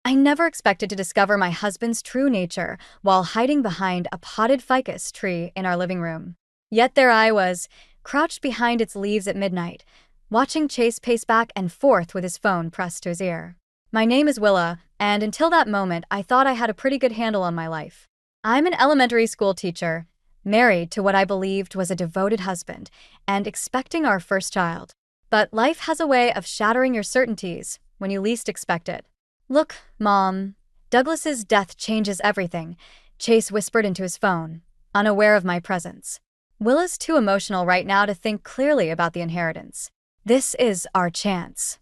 I never expected to discover my husband's true nature while hiding behind a potted ficus tree in our living room. Yet there I was, crouched behind its leaves at midnight, watching Chase pace back and forth with his phone pressed to his ear. My name is Willa, and until that moment I thought I had a pretty good handle on my life. I'm an elementary school teacher, married to what I believed was a devoted husband, and expecting our first child. But life has a way of shattering your certainties when you least expect it. "Look, Mom, Douglas's death changes everything," Chase whispered into his phone, unaware of my presence. "Willa's too emotional right now to think clearly about the inheritance. This is our chance."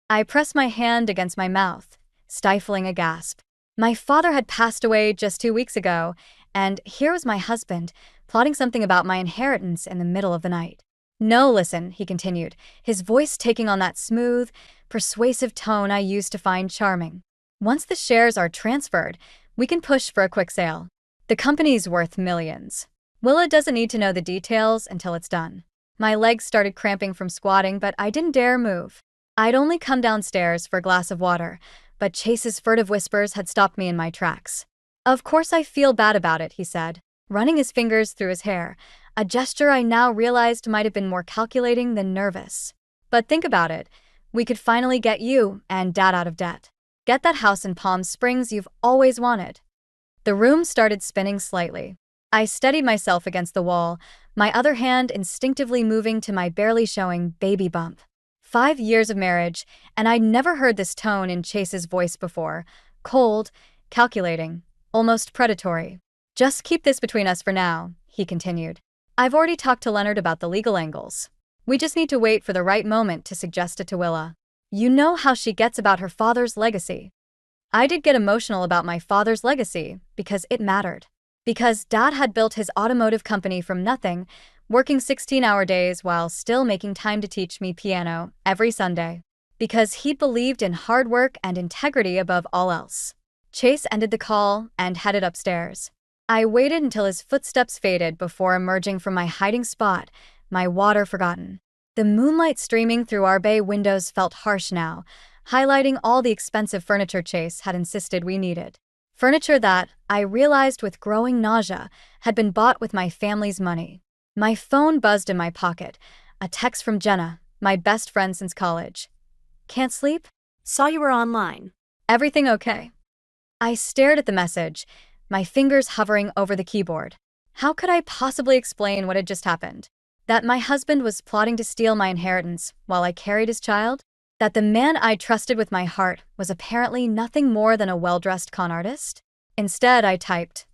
I pressed my hand against my mouth, stifling a gasp. My father had passed away just 2 weeks ago, and here was my husband, plotting something about my inheritance in the middle of the night. "No, listen," he continued, his voice taking on that smooth, persuasive tone I used to find charming. "Once the shares are transferred, we can push for a quick sale. The company's worth millions. Willa doesn't need to know the details until it's done." My legs started cramping from squatting, but I didn't dare move. I'd only come downstairs for a glass of water, but Chase's furtive whispers had stopped me in my tracks. "Of course I feel bad about it," he said, running his fingers through his hair, a gesture I now realized might have been more calculating than nervous. "But think about it. We could finally get you and Dad out of debt. Get that house in Palm Springs you've always wanted." The room started spinning slightly. I steadied myself against the wall, my other hand instinctively moving to my barely showing baby bump. 5 years of marriage, and I'd never heard this tone in Chase's voice before. Cold, calculating, almost predatory. "Just keep this between us for now," he continued. "I've already talked to Leonard about the legal angles. We just need to wait for the right moment to suggest it to Willa. You know how she gets about her father's legacy." I did get emotional about my father's legacy because it mattered. Because Dad had built his automotive company from nothing, working 16-hour days while still making time to teach me piano every Sunday. Because he'd believed in hard work and integrity above all else. Chase ended the call and headed upstairs. I waited until his footsteps faded before emerging from my hiding spot, my water forgotten. The moonlight streaming through our bay windows felt harsh now, highlighting all the expensive furniture Chase had insisted we needed. Furniture that, I realized with growing nausea, had been bought with my family's money. My phone buzzed in my pocket, a text from Jenna, my best friend since college. "Can't sleep? Saw you were online. Everything okay?" I stared at the message, my fingers hovering over the keyboard. How could I possibly explain what had just happened? That my husband was plotting to steal my inheritance while I carried his child? That the man I trusted with my heart was apparently nothing more than a well-dressed con artist? Instead, I typed,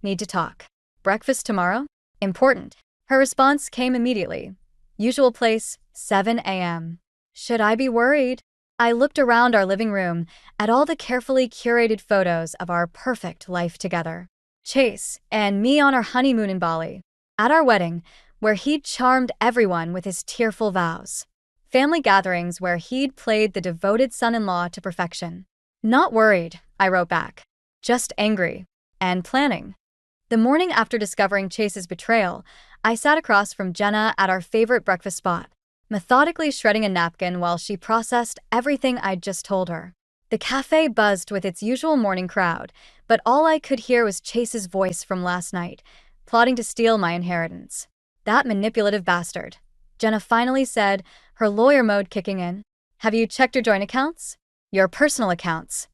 "Need to talk. Breakfast tomorrow? Important." Her response came immediately. "Usual place, 7 a.m. Should I be worried? I looked around our living room at all the carefully curated photos of our perfect life together. Chase and me on our honeymoon in Bali. At our wedding, where he'd charmed everyone with his tearful vows. Family gatherings where he'd played the devoted son-in-law to perfection. Not worried, I wrote back. Just angry. And planning. The morning after discovering Chase's betrayal, I sat across from Jenna at our favorite breakfast spot, methodically shredding a napkin while she processed everything I'd just told her. The cafe buzzed with its usual morning crowd, but all I could hear was Chase's voice from last night, plotting to steal my inheritance. "That manipulative bastard," Jenna finally said, her lawyer mode kicking in. "Have you checked your joint accounts? Your personal accounts?"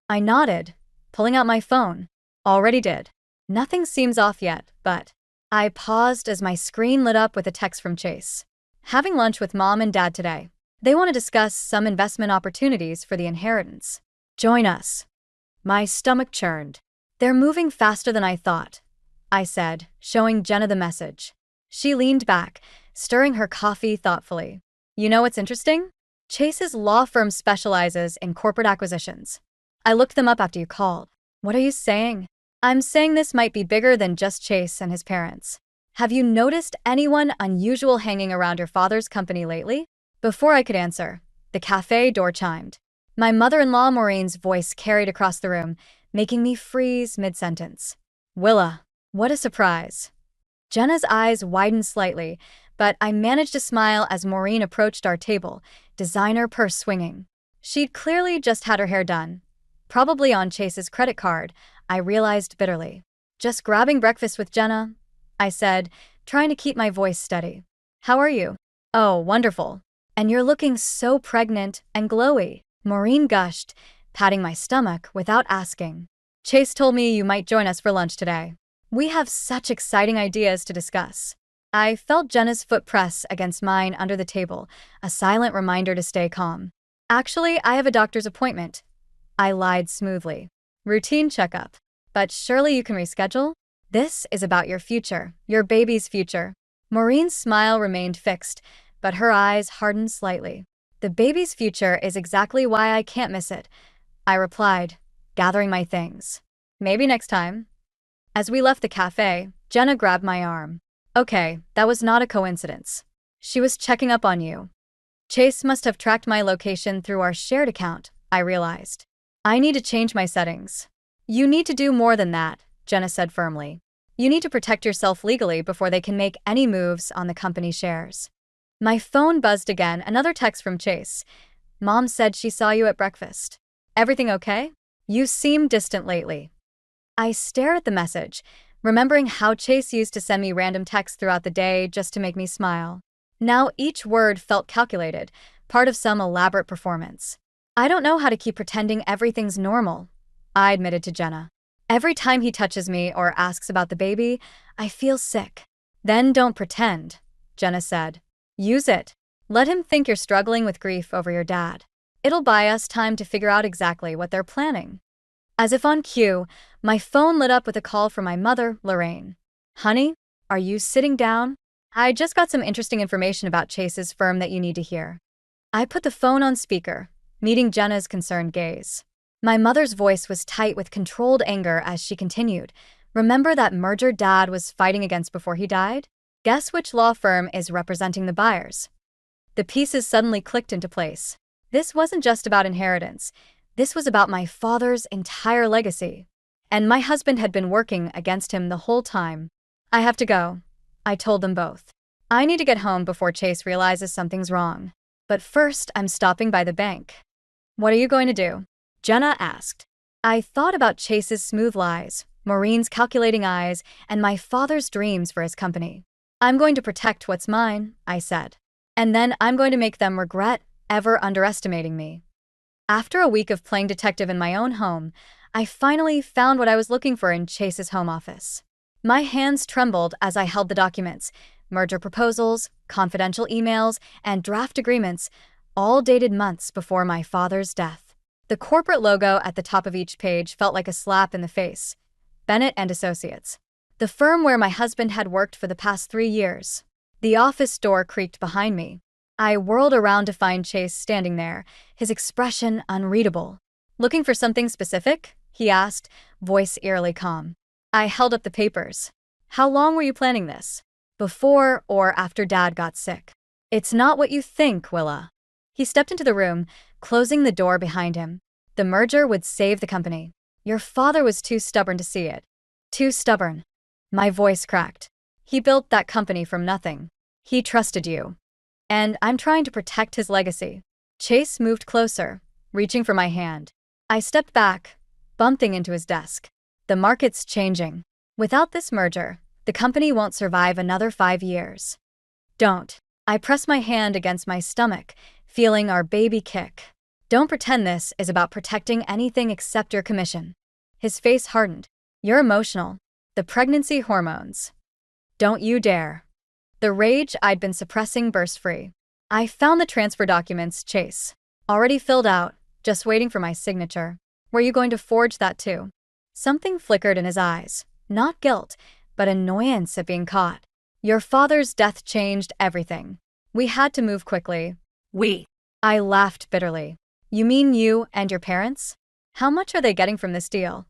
I nodded, pulling out my phone. "Already did. Nothing seems off yet, but..." I paused as my screen lit up with a text from Chase. "Having lunch with Mom and Dad today. They want to discuss some investment opportunities for the inheritance. Join us." My stomach churned. "They're moving faster than I thought," I said, showing Jenna the message. She leaned back, stirring her coffee thoughtfully. "You know what's interesting? Chase's law firm specializes in corporate acquisitions. I looked them up after you called." "What are you saying?" "I'm saying this might be bigger than just Chase and his parents. Have you noticed anyone unusual hanging around your father's company lately?" Before I could answer, the cafe door chimed. My mother-in-law Maureen's voice carried across the room, making me freeze mid-sentence. "Willa, what a surprise." Jenna's eyes widened slightly, but I managed to smile as Maureen approached our table, designer purse swinging. She'd clearly just had her hair done, Probably on Chase's credit card, I realized bitterly. Just grabbing breakfast with Jenna, I said, trying to keep my voice steady. How are you? Oh, wonderful. And you're looking so pregnant and glowy, Maureen gushed, patting my stomach without asking. Chase told me you might join us for lunch today. We have such exciting ideas to discuss. I felt Jenna's foot press against mine under the table, a silent reminder to stay calm. Actually, I have a doctor's appointment. I lied smoothly. Routine checkup. But surely you can reschedule? This is about your future, your baby's future. Maureen's smile remained fixed, but her eyes hardened slightly. The baby's future is exactly why I can't miss it, I replied, gathering my things. Maybe next time. As we left the cafe, Jenna grabbed my arm. Okay, that was not a coincidence. She was checking up on you. Chase must have tracked my location through our shared account, I realized. I need to change my settings. You need to do more than that, Jenna said firmly. You need to protect yourself legally before they can make any moves on the company shares. My phone buzzed again, another text from Chase. Mom said she saw you at breakfast. Everything okay? You seem distant lately. I stared at the message, remembering how Chase used to send me random texts throughout the day just to make me smile. Now each word felt calculated, part of some elaborate performance. I don't know how to keep pretending everything's normal, I admitted to Jenna. Every time he touches me or asks about the baby, I feel sick. Then don't pretend, Jenna said. Use it. Let him think you're struggling with grief over your dad. It'll buy us time to figure out exactly what they're planning. As if on cue, my phone lit up with a call from my mother, Lorraine. Honey, are you sitting down? I just got some interesting information about Chase's firm that you need to hear. I put the phone on speaker, meeting Jenna's concerned gaze. My mother's voice was tight with controlled anger as she continued. Remember that merger Dad was fighting against before he died? Guess which law firm is representing the buyers? The pieces suddenly clicked into place. This wasn't just about inheritance. This was about my father's entire legacy. And my husband had been working against him the whole time. I have to go, I told them both. I need to get home before Chase realizes something's wrong. But first, I'm stopping by the bank. What are you going to do? Jenna asked. I thought about Chase's smooth lies, Maureen's calculating eyes, and my father's dreams for his company. I'm going to protect what's mine, I said. And then I'm going to make them regret ever underestimating me. After a week of playing detective in my own home, I finally found what I was looking for in Chase's home office. My hands trembled as I held the documents, merger proposals, confidential emails, and draft agreements, all dated months before my father's death. The corporate logo at the top of each page felt like a slap in the face. Bennett and Associates. The firm where my husband had worked for the past 3 years. The office door creaked behind me. I whirled around to find Chase standing there, his expression unreadable. Looking for something specific? He asked, voice eerily calm. I held up the papers. How long were you planning this? Before or after Dad got sick? It's not what you think, Willa. He stepped into the room, closing the door behind him. The merger would save the company. Your father was too stubborn to see it. Too stubborn. My voice cracked. He built that company from nothing. He trusted you. And I'm trying to protect his legacy. Chase moved closer, reaching for my hand. I stepped back, bumping into his desk. The market's changing. Without this merger, the company won't survive another 5 years. Don't. I pressed my hand against my stomach, feeling our baby kick. Don't pretend this is about protecting anything except your commission. His face hardened. You're emotional. The pregnancy hormones. Don't you dare. The rage I'd been suppressing burst free. I found the transfer documents, Chase. Already filled out, just waiting for my signature. Were you going to forge that too? Something flickered in his eyes. Not guilt, but annoyance at being caught. Your father's death changed everything. We had to move quickly. We. I laughed bitterly. You mean you and your parents? How much are they getting from this deal?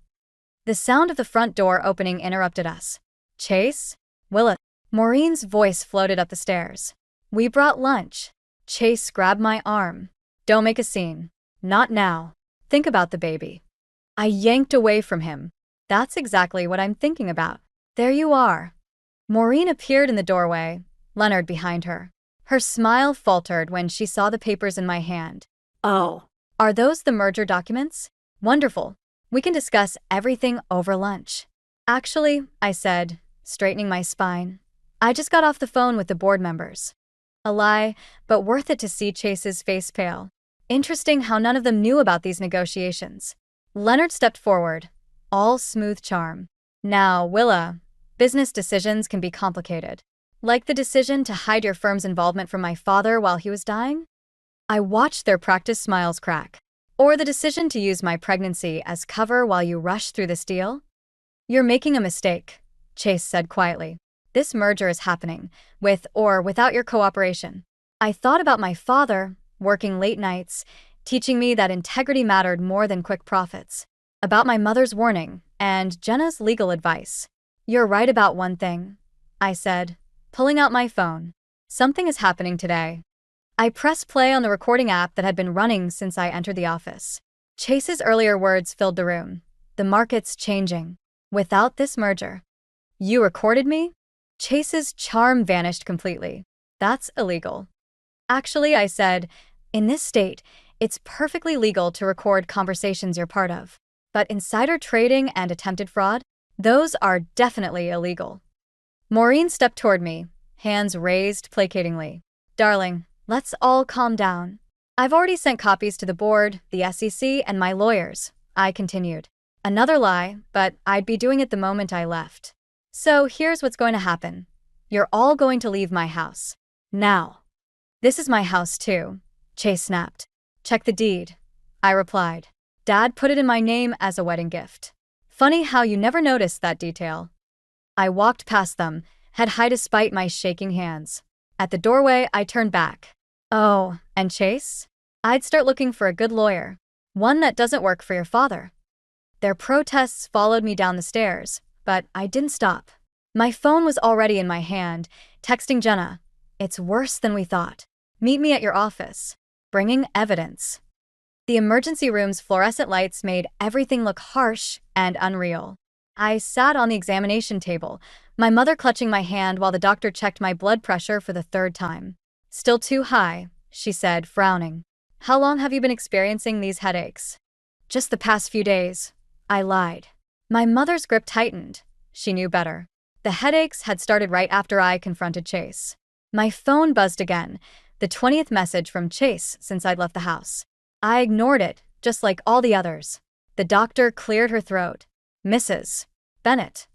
The sound of the front door opening interrupted us. Chase? Willa. Maureen's voice floated up the stairs. We brought lunch. Chase grabbed my arm. Don't make a scene. Not now. Think about the baby. I yanked away from him. That's exactly what I'm thinking about. There you are. Maureen appeared in the doorway, Leonard behind her. Her smile faltered when she saw the papers in my hand. Oh. Are those the merger documents? Wonderful. We can discuss everything over lunch. Actually, I said, straightening my spine, I just got off the phone with the board members. A lie, but worth it to see Chase's face pale. Interesting how none of them knew about these negotiations. Leonard stepped forward, all smooth charm. Now, Willa, business decisions can be complicated. Like the decision to hide your firm's involvement from my father while he was dying? I watched their practiced smiles crack. Or the decision to use my pregnancy as cover while you rush through this deal? You're making a mistake, Chase said quietly. This merger is happening, with or without your cooperation. I thought about my father, working late nights, teaching me that integrity mattered more than quick profits. About my mother's warning, and Jenna's legal advice. You're right about one thing, I said, pulling out my phone. Something is happening today. I pressed play on the recording app that had been running since I entered the office. Chase's earlier words filled the room. The market's changing. Without this merger. You recorded me? Chase's charm vanished completely. That's illegal. Actually, I said, in this state, it's perfectly legal to record conversations you're part of. But insider trading and attempted fraud? Those are definitely illegal. Maureen stepped toward me, hands raised placatingly. Darling, let's all calm down. I've already sent copies to the board, the SEC, and my lawyers, I continued. Another lie, but I'd be doing it the moment I left. So here's what's going to happen. You're all going to leave my house. Now. This is my house too, Chase snapped. Check the deed, I replied. Dad put it in my name as a wedding gift. Funny how you never noticed that detail. I walked past them, head high despite my shaking hands. At the doorway, I turned back. Oh, and Chase? I'd start looking for a good lawyer. One that doesn't work for your father. Their protests followed me down the stairs, but I didn't stop. My phone was already in my hand, texting Jenna. It's worse than we thought. Meet me at your office. Bringing evidence. The emergency room's fluorescent lights made everything look harsh and unreal. I sat on the examination table, my mother clutching my hand while the doctor checked my blood pressure for the third time. Still too high, she said, frowning. How long have you been experiencing these headaches? Just the past few days, I lied. My mother's grip tightened. She knew better. The headaches had started right after I confronted Chase. My phone buzzed again, the 20th message from Chase since I'd left the house. I ignored it, just like all the others. The doctor cleared her throat. Mrs. Bennett.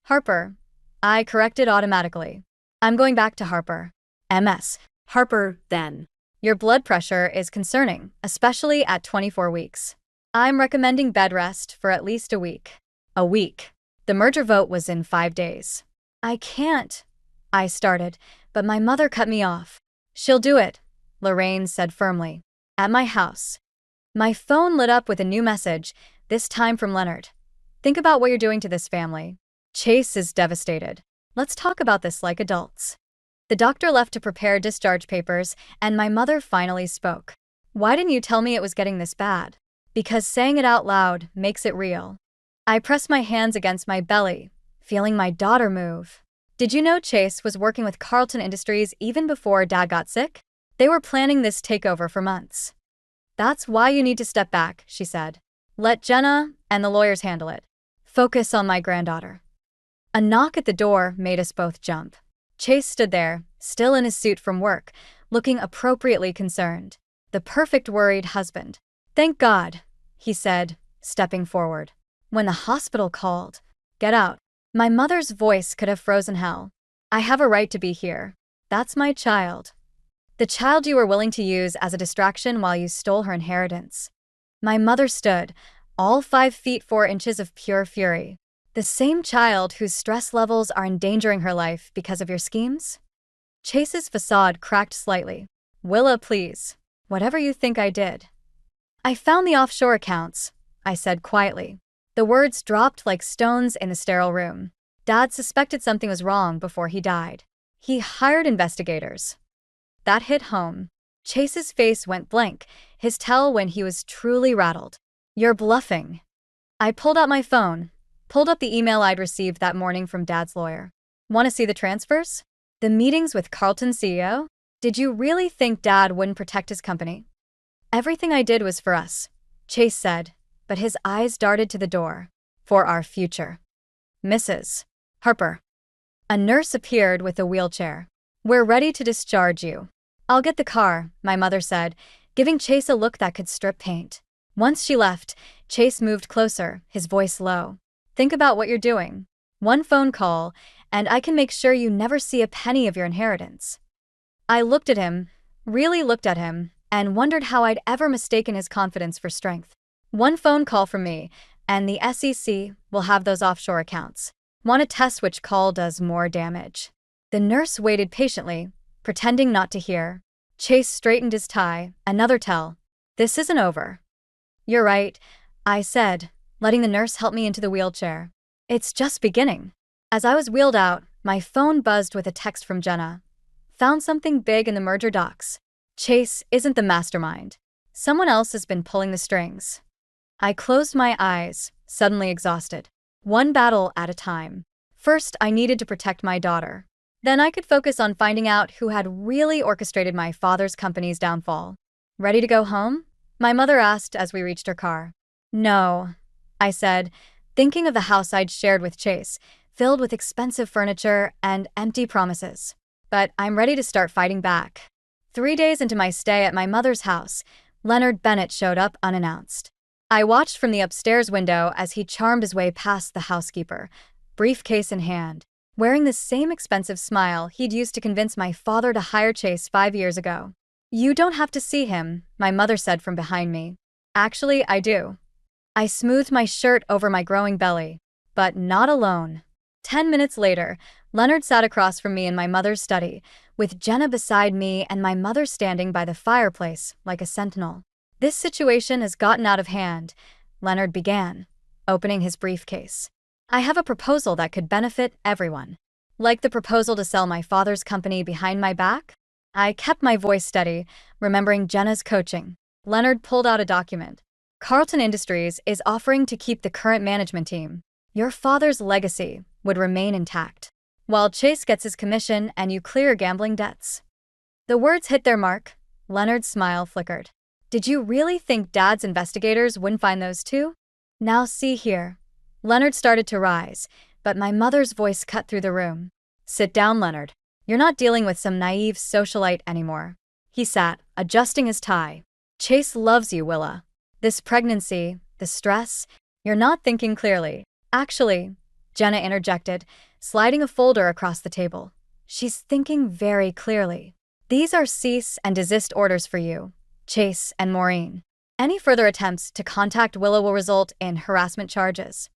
Harper. I corrected automatically. I'm going back to Harper. MS. Harper, then. Your blood pressure is concerning, especially at 24 weeks. I'm recommending bed rest for at least a week. A week. The merger vote was in 5 days. I can't, I started, but my mother cut me off. She'll do it, Lorraine said firmly. At my house. My phone lit up with a new message, this time from Leonard. Think about what you're doing to this family. Chase is devastated. Let's talk about this like adults. The doctor left to prepare discharge papers, and my mother finally spoke. Why didn't you tell me it was getting this bad? Because saying it out loud makes it real. I pressed my hands against my belly, feeling my daughter move. Did you know Chase was working with Carlton Industries even before Dad got sick? They were planning this takeover for months. That's why you need to step back, she said. Let Jenna and the lawyers handle it. Focus on my granddaughter. A knock at the door made us both jump. Chase stood there, still in his suit from work, looking appropriately concerned. The perfect worried husband. Thank God, he said, stepping forward. When the hospital called, get out. My mother's voice could have frozen hell. I have a right to be here. That's my child. The child you were willing to use as a distraction while you stole her inheritance. My mother stood, all 5 feet 4 inches of pure fury. The same child whose stress levels are endangering her life because of your schemes? Chase's facade cracked slightly. Willa, please. Whatever you think I did. I found the offshore accounts, I said quietly. The words dropped like stones in the sterile room. Dad suspected something was wrong before he died. He hired investigators. That hit home. Chase's face went blank, his tell when he was truly rattled. You're bluffing. I pulled out my phone, pulled up the email I'd received that morning from Dad's lawyer. Want to see the transfers? The meetings with Carlton's CEO? Did you really think Dad wouldn't protect his company? Everything I did was for us, Chase said, but his eyes darted to the door. For our future. Mrs. Harper. A nurse appeared with a wheelchair. We're ready to discharge you. I'll get the car, my mother said, giving Chase a look that could strip paint. Once she left, Chase moved closer, his voice low. Think about what you're doing. One phone call, and I can make sure you never see a penny of your inheritance. I looked at him, really looked at him, and wondered how I'd ever mistaken his confidence for strength. One phone call from me, and the SEC will have those offshore accounts. Want to test which call does more damage. The nurse waited patiently, pretending not to hear. Chase straightened his tie, another tell. This isn't over. You're right, I said, letting the nurse help me into the wheelchair. It's just beginning. As I was wheeled out, my phone buzzed with a text from Jenna. Found something big in the merger docs. Chase isn't the mastermind. Someone else has been pulling the strings. I closed my eyes, suddenly exhausted. One battle at a time. First, I needed to protect my daughter. Then I could focus on finding out who had really orchestrated my father's company's downfall. Ready to go home? My mother asked as we reached her car. No, I said, thinking of the house I'd shared with Chase, filled with expensive furniture and empty promises. But I'm ready to start fighting back. 3 days into my stay at my mother's house, Leonard Bennett showed up unannounced. I watched from the upstairs window as he charmed his way past the housekeeper, briefcase in hand, wearing the same expensive smile he'd used to convince my father to hire Chase 5 years ago. You don't have to see him, my mother said from behind me. Actually, I do. I smoothed my shirt over my growing belly, but not alone. 10 minutes later, Leonard sat across from me in my mother's study, with Jenna beside me and my mother standing by the fireplace like a sentinel. This situation has gotten out of hand, Leonard began, opening his briefcase. I have a proposal that could benefit everyone. Like the proposal to sell my father's company behind my back? I kept my voice steady, remembering Jenna's coaching. Leonard pulled out a document. Carlton Industries is offering to keep the current management team. Your father's legacy would remain intact, while Chase gets his commission and you clear gambling debts. The words hit their mark. Leonard's smile flickered. Did you really think Dad's investigators wouldn't find those too? Now see here. Leonard started to rise, but my mother's voice cut through the room. Sit down, Leonard. You're not dealing with some naive socialite anymore. He sat, adjusting his tie. Chase loves you, Willa. This pregnancy, the stress, you're not thinking clearly. Actually, Jenna interjected, sliding a folder across the table. She's thinking very clearly. These are cease and desist orders for you, Chase and Maureen. Any further attempts to contact Willa will result in harassment charges.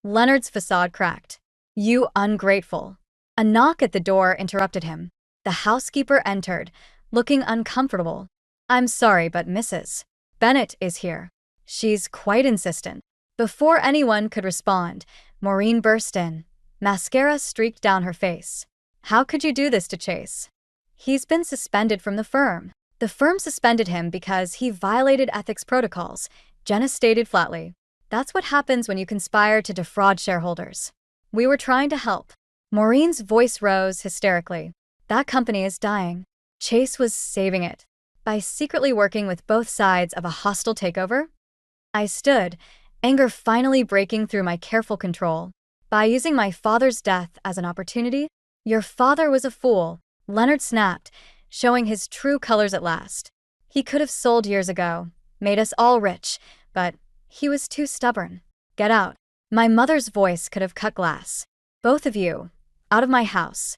Leonard's facade cracked. You ungrateful. A knock at the door interrupted him. The housekeeper entered, looking uncomfortable. I'm sorry, but Mrs. Bennett is here. She's quite insistent. Before anyone could respond, Maureen burst in. Mascara streaked down her face. How could you do this to Chase? He's been suspended from the firm. The firm suspended him because he violated ethics protocols, Jenna stated flatly. That's what happens when you conspire to defraud shareholders. We were trying to help. Maureen's voice rose hysterically. That company is dying. Chase was saving it. By secretly working with both sides of a hostile takeover? I stood, anger finally breaking through my careful control. By using my father's death as an opportunity? Your father was a fool, Leonard snapped, showing his true colors at last. He could have sold years ago, made us all rich, but he was too stubborn. Get out. My mother's voice could have cut glass. Both of you, out of my house.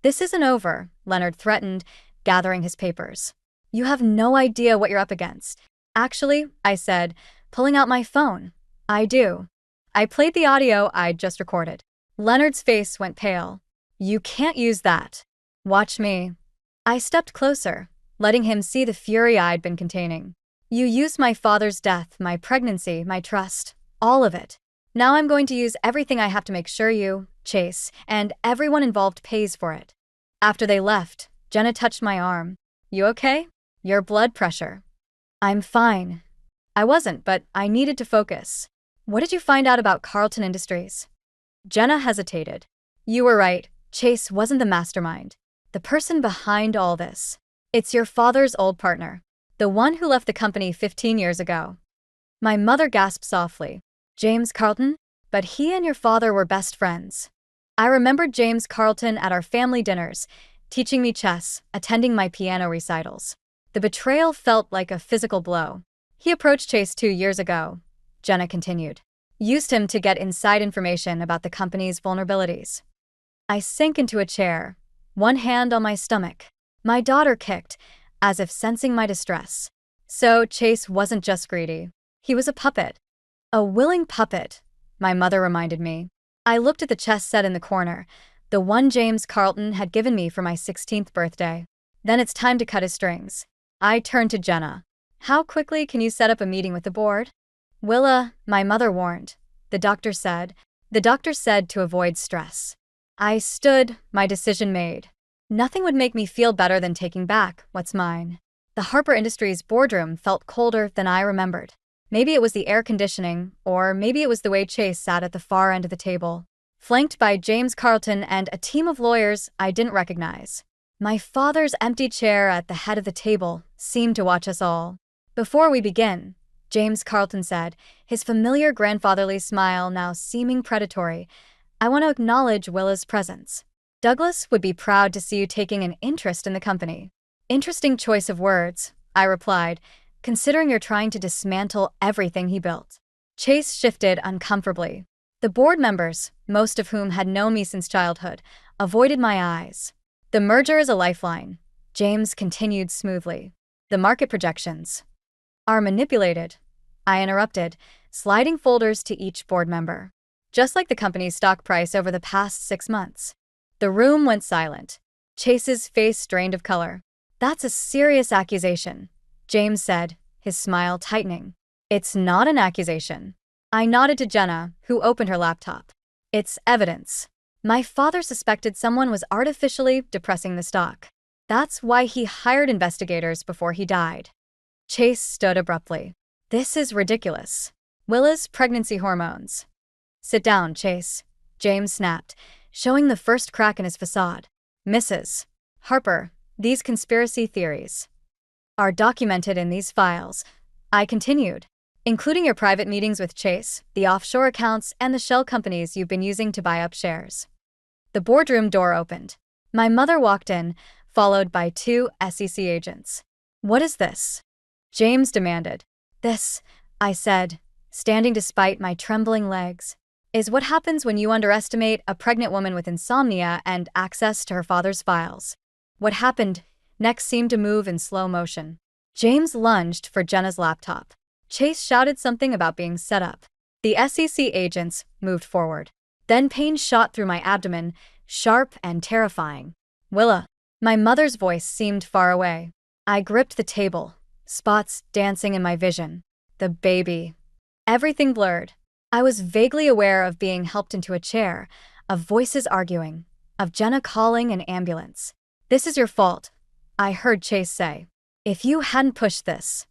This isn't over, Leonard threatened, gathering his papers. You have no idea what you're up against. Actually, I said, pulling out my phone. I do. I played the audio I'd just recorded. Leonard's face went pale. You can't use that. Watch me. I stepped closer, letting him see the fury I'd been containing. You used my father's death, my pregnancy, my trust, all of it. Now I'm going to use everything I have to make sure you, Chase, and everyone involved pays for it. After they left, Jenna touched my arm. You okay? Your blood pressure. I'm fine. I wasn't, but I needed to focus. What did you find out about Carlton Industries? Jenna hesitated. You were right. Chase wasn't the mastermind. The person behind all this. It's your father's old partner. The one who left the company 15 years ago. My mother gasped softly. James Carlton? But he and your father were best friends. I remembered James Carlton at our family dinners, teaching me chess, attending my piano recitals. The betrayal felt like a physical blow. He approached Chase 2 years ago, Jenna continued. Used him to get inside information about the company's vulnerabilities. I sank into a chair, one hand on my stomach. My daughter kicked, as if sensing my distress. So Chase wasn't just greedy. He was a puppet. A willing puppet, my mother reminded me. I looked at the chess set in the corner, the one James Carlton had given me for my 16th birthday. Then it's time to cut his strings. I turned to Jenna. How quickly can you set up a meeting with the board? Willa, my mother warned. The doctor said to avoid stress. I stood, my decision made. Nothing would make me feel better than taking back what's mine. The Harper Industries boardroom felt colder than I remembered. Maybe it was the air conditioning, or maybe it was the way Chase sat at the far end of the table, flanked by James Carlton and a team of lawyers I didn't recognize. My father's empty chair at the head of the table seemed to watch us all. Before we begin, James Carlton said, his familiar grandfatherly smile now seeming predatory, I want to acknowledge Willa's presence. Douglas would be proud to see you taking an interest in the company. Interesting choice of words, I replied, considering you're trying to dismantle everything he built. Chase shifted uncomfortably. The board members, most of whom had known me since childhood, avoided my eyes. The merger is a lifeline, James continued smoothly. The market projections are manipulated, I interrupted, sliding folders to each board member. Just like the company's stock price over the past 6 months. The room went silent. Chase's face drained of color. That's a serious accusation, James said, his smile tightening. It's not an accusation. I nodded to Jenna, who opened her laptop. It's evidence. My father suspected someone was artificially depressing the stock. That's why he hired investigators before he died. Chase stood abruptly. This is ridiculous. Willa's pregnancy hormones. Sit down, Chase, James snapped, showing the first crack in his facade. Mrs. Harper, these conspiracy theories are documented in these files, I continued, including your private meetings with Chase, the offshore accounts, and the shell companies you've been using to buy up shares. The boardroom door opened. My mother walked in, followed by 2 SEC agents. What is this? James demanded. This, I said, standing despite my trembling legs, is what happens when you underestimate a pregnant woman with insomnia and access to her father's files. What happened next seemed to move in slow motion. James lunged for Jenna's laptop. Chase shouted something about being set up. The SEC agents moved forward. Then pain shot through my abdomen, sharp and terrifying. Willa. My mother's voice seemed far away. I gripped the table, spots dancing in my vision. The baby. Everything blurred. I was vaguely aware of being helped into a chair, of voices arguing, of Jenna calling an ambulance. This is your fault, I heard Chase say. If you hadn't pushed this.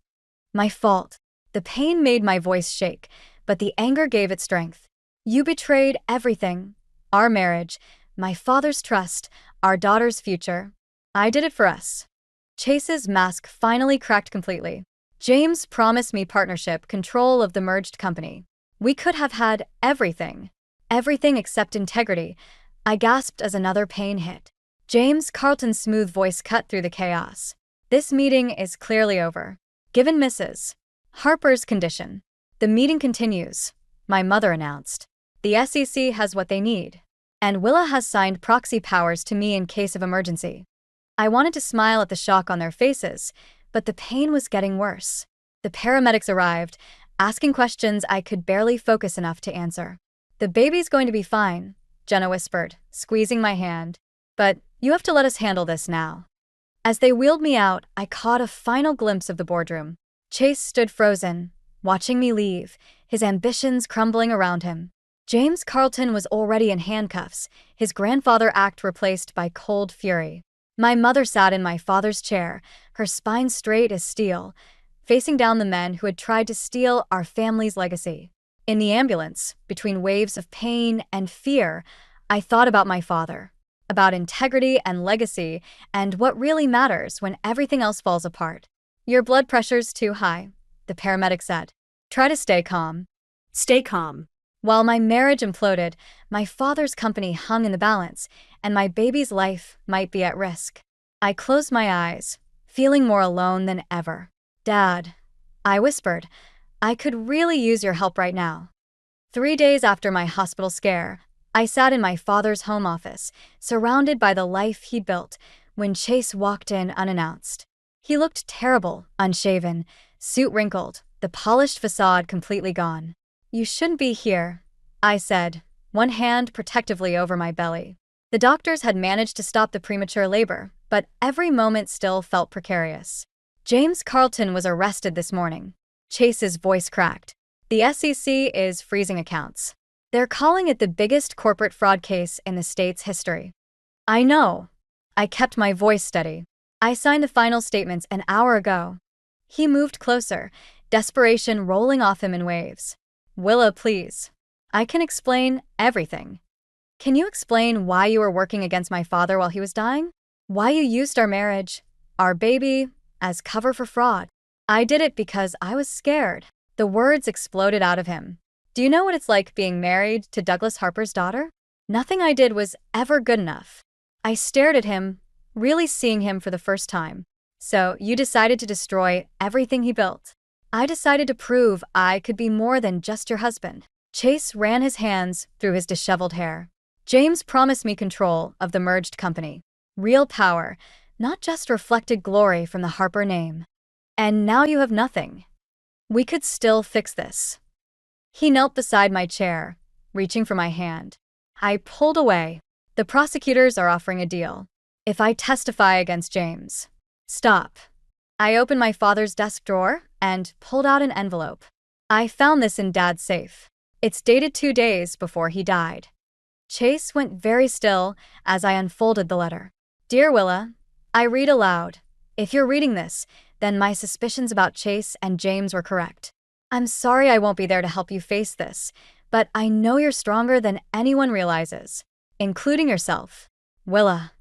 My fault. The pain made my voice shake, but the anger gave it strength. You betrayed everything. Our marriage, my father's trust, our daughter's future. I did it for us. Chase's mask finally cracked completely. James promised me partnership, control of the merged company. We could have had everything. Everything except integrity. I gasped as another pain hit. James Carlton's smooth voice cut through the chaos. This meeting is clearly over. Given Mrs. Harper's condition, the meeting continues, my mother announced. The SEC has what they need. And Willa has signed proxy powers to me in case of emergency. I wanted to smile at the shock on their faces, but the pain was getting worse. The paramedics arrived, asking questions I could barely focus enough to answer. The baby's going to be fine, Jenna whispered, squeezing my hand. But you have to let us handle this now. As they wheeled me out, I caught a final glimpse of the boardroom. Chase stood frozen, watching me leave, his ambitions crumbling around him. James Carlton was already in handcuffs, his grandfather act replaced by cold fury. My mother sat in my father's chair, her spine straight as steel, facing down the men who had tried to steal our family's legacy. In the ambulance, between waves of pain and fear, I thought about my father, about integrity and legacy, and what really matters when everything else falls apart. Your blood pressure's too high, the paramedic said. Try to stay calm. Stay calm. While my marriage imploded, my father's company hung in the balance, and my baby's life might be at risk. I closed my eyes, feeling more alone than ever. Dad, I whispered, I could really use your help right now. 3 days after my hospital scare, I sat in my father's home office, surrounded by the life he'd built, when Chase walked in unannounced. He looked terrible, unshaven, suit wrinkled, the polished facade completely gone. You shouldn't be here, I said, one hand protectively over my belly. The doctors had managed to stop the premature labor, but every moment still felt precarious. James Carlton was arrested this morning. Chase's voice cracked. The SEC is freezing accounts. They're calling it the biggest corporate fraud case in the state's history. I know. I kept my voice steady. I signed the final statements an hour ago. He moved closer, desperation rolling off him in waves. Willa, please. I can explain everything. Can you explain why you were working against my father while he was dying? Why you used our marriage, our baby, as cover for fraud? I did it because I was scared. The words exploded out of him. Do you know what it's like being married to Douglas Harper's daughter? Nothing I did was ever good enough. I stared at him, really seeing him for the first time. So you decided to destroy everything he built. I decided to prove I could be more than just your husband. Chase ran his hands through his disheveled hair. James promised me control of the merged company. Real power, not just reflected glory from the Harper name. And now you have nothing. We could still fix this. He knelt beside my chair, reaching for my hand. I pulled away. The prosecutors are offering a deal. If I testify against James. Stop. I opened my father's desk drawer and pulled out an envelope. I found this in Dad's safe. It's dated 2 days before he died. Chase went very still as I unfolded the letter. Dear Willa, I read aloud. If you're reading this, then my suspicions about Chase and James were correct. I'm sorry I won't be there to help you face this, but I know you're stronger than anyone realizes, including yourself. Willa.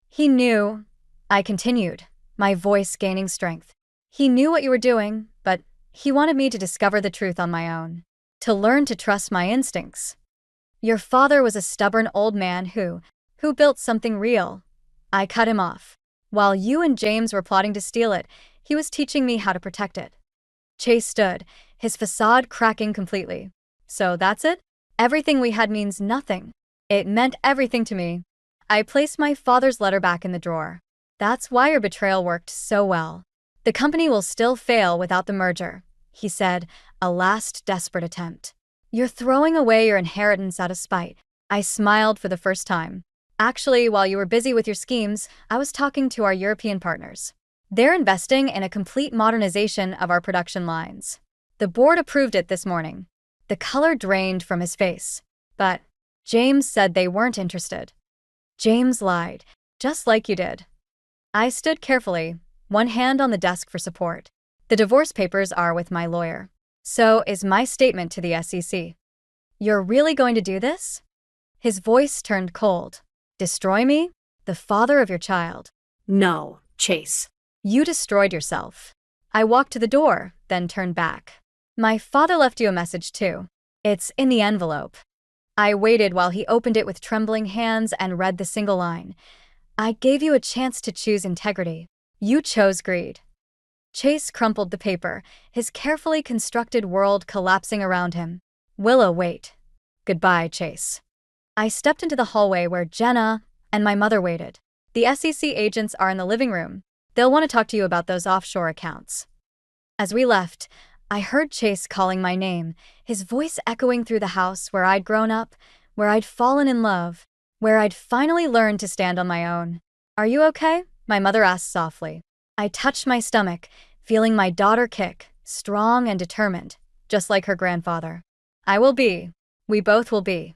He knew, I continued, my voice gaining strength. He knew what you were doing, but he wanted me to discover the truth on my own, to learn to trust my instincts. Your father was a stubborn old man who built something real. I cut him off. While you and James were plotting to steal it, he was teaching me how to protect it. Chase stood, his facade cracking completely. So that's it? Everything we had means nothing. It meant everything to me. I placed my father's letter back in the drawer. That's why your betrayal worked so well. The company will still fail without the merger, he said, a last desperate attempt. You're throwing away your inheritance out of spite. I smiled for the first time. Actually, while you were busy with your schemes, I was talking to our European partners. They're investing in a complete modernization of our production lines. The board approved it this morning. The color drained from his face. But James said they weren't interested. James lied, just like you did. I stood carefully, one hand on the desk for support. The divorce papers are with my lawyer. So is my statement to the SEC. You're really going to do this? His voice turned cold. Destroy me? The father of your child? No, Chase. You destroyed yourself. I walked to the door, then turned back. My father left you a message too. It's in the envelope. I waited while he opened it with trembling hands and read the single line. I gave you a chance to choose integrity. You chose greed. Chase crumpled the paper, his carefully constructed world collapsing around him. Willa, wait. Goodbye, Chase. I stepped into the hallway where Jenna and my mother waited. The SEC agents are in the living room. They'll want to talk to you about those offshore accounts. As we left, I heard Chase calling my name, his voice echoing through the house where I'd grown up, where I'd fallen in love, where I'd finally learned to stand on my own. Are you okay? My mother asked softly. I touched my stomach, feeling my daughter kick, strong and determined, just like her grandfather. I will be. We both will be.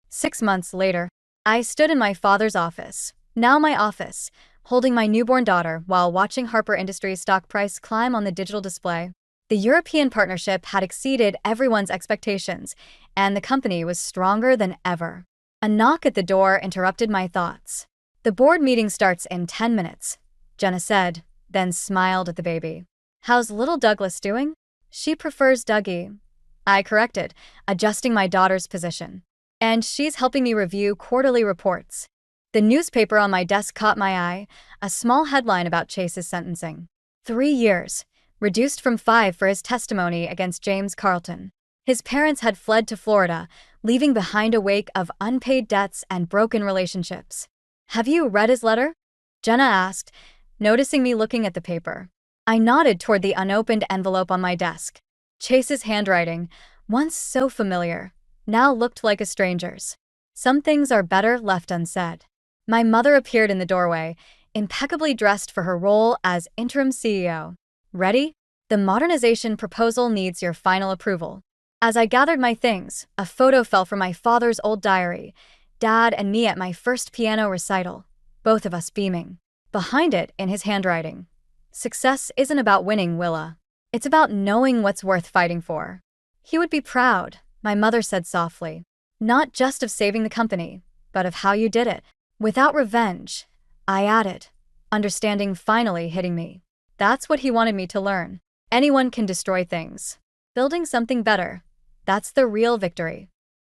6 months later, I stood in my father's office, now my office, holding my newborn daughter while watching Harper Industries' stock price climb on the digital display. The European partnership had exceeded everyone's expectations, and the company was stronger than ever. A knock at the door interrupted my thoughts. The board meeting starts in 10 minutes, Jenna said, then smiled at the baby. How's little Douglas doing? She prefers Dougie, I corrected, adjusting my daughter's position. And she's helping me review quarterly reports. The newspaper on my desk caught my eye, a small headline about Chase's sentencing. 3 years, reduced from 5 for his testimony against James Carlton. His parents had fled to Florida, leaving behind a wake of unpaid debts and broken relationships. Have you read his letter? Jenna asked, noticing me looking at the paper. I nodded toward the unopened envelope on my desk. Chase's handwriting, once so familiar, now looked like a stranger's. Some things are better left unsaid. My mother appeared in the doorway, impeccably dressed for her role as interim CEO. Ready? The modernization proposal needs your final approval. As I gathered my things, a photo fell from my father's old diary, Dad and me at my first piano recital, both of us beaming. Behind it, in his handwriting, success isn't about winning, Willa. It's about knowing what's worth fighting for. He would be proud, my mother said softly. Not just of saving the company, but of how you did it. Without revenge, I added, understanding finally hitting me. That's what he wanted me to learn. Anyone can destroy things. Building something better, that's the real victory.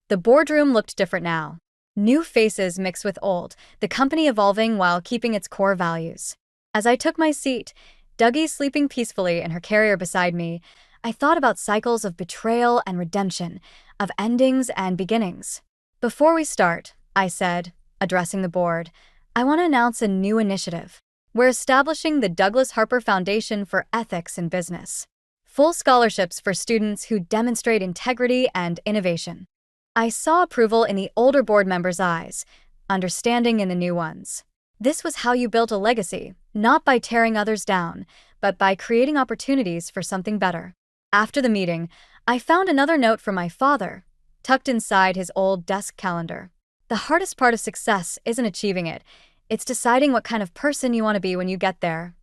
The boardroom looked different now. New faces mixed with old, the company evolving while keeping its core values. As I took my seat, Dougie sleeping peacefully in her carrier beside me, I thought about cycles of betrayal and redemption, of endings and beginnings. Before we start, I said, addressing the board, I want to announce a new initiative. We're establishing the Douglas Harper Foundation for Ethics in Business. Full scholarships for students who demonstrate integrity and innovation. I saw approval in the older board members' eyes, understanding in the new ones. This was how you built a legacy, not by tearing others down, but by creating opportunities for something better. After the meeting, I found another note from my father, tucked inside his old desk calendar. The hardest part of success isn't achieving it, it's deciding what kind of person you want to be when you get there.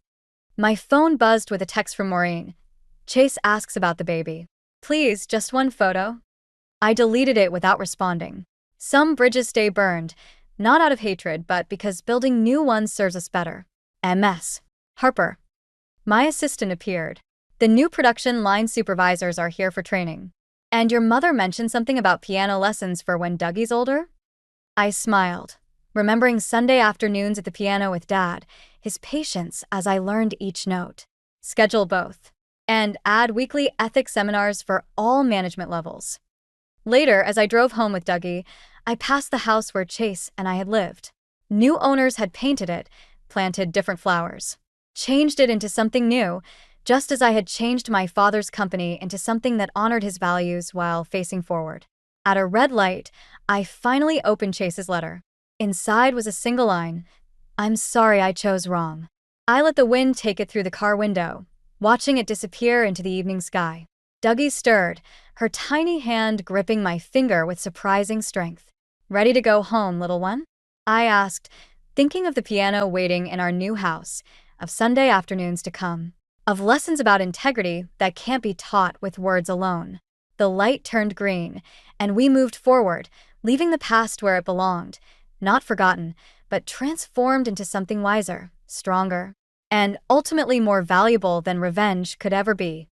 My phone buzzed with a text from Maureen. Chase asks about the baby. Please, just one photo. I deleted it without responding. Some bridges stay burned, not out of hatred, but because building new ones serves us better. MS. Harper. My assistant appeared. The new production line supervisors are here for training. And your mother mentioned something about piano lessons for when Dougie's older? I smiled, remembering Sunday afternoons at the piano with Dad, his patience as I learned each note. Schedule both. And add weekly ethics seminars for all management levels. Later, as I drove home with Dougie, I passed the house where Chase and I had lived. New owners had painted it, planted different flowers, changed it into something new, just as I had changed my father's company into something that honored his values while facing forward. At a red light, I finally opened Chase's letter. Inside was a single line, I'm sorry I chose wrong. I let the wind take it through the car window, watching it disappear into the evening sky. Dougie stirred, her tiny hand gripping my finger with surprising strength. Ready to go home, little one? I asked, thinking of the piano waiting in our new house, of Sunday afternoons to come, of lessons about integrity that can't be taught with words alone. The light turned green, and we moved forward, leaving the past where it belonged, not forgotten, but transformed into something wiser, stronger, and ultimately more valuable than revenge could ever be.